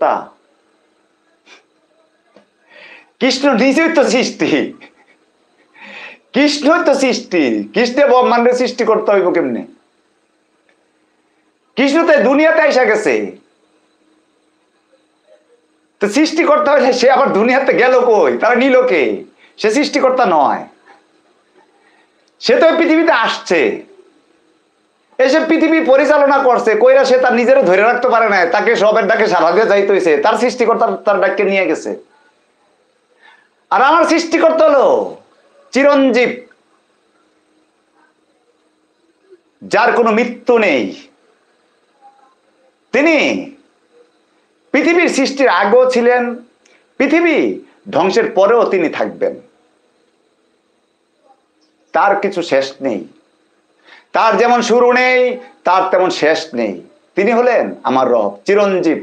তা কৃষ্ণ নিজেই তো সৃষ্টি, কৃষ্ণই তো সৃষ্টি। কৃষ্ণে ব্রহ্মাণ্ডের সৃষ্টি করতে হইব কেমনে? কৃষ্ণ তো দুনিয়াতে আইসা গেছে, তো সৃষ্টি করতে হলে সে আবার দুনিয়াতে গেল কই? তারা নিল কে? সে সৃষ্টিকর্তা নয়, সে তো পৃথিবীতে আসছে, এসে পৃথিবী পরিচালনা করছে। কইরা সে তার নিজেরও ধরে রাখতে পারে না, তাকে সবের ডাকে সারা দিয়ে যাইতে হয়েছে। তার সৃষ্টিকর্তা তার ডাককে নিয়ে গেছে। আর আমার সৃষ্টিকর্তা হলো চিরঞ্জীব, যার কোনো মৃত্যু নেই। তিনি পৃথিবীর সৃষ্টির আগেও ছিলেন, পৃথিবী ধ্বংসের পরেও তিনি থাকবেন। তার কিছু শেষ নেই, তার যেমন শুরু নেই তার তেমন শেষ নেই। তিনি হলেন আমার রব, চিরঞ্জীব।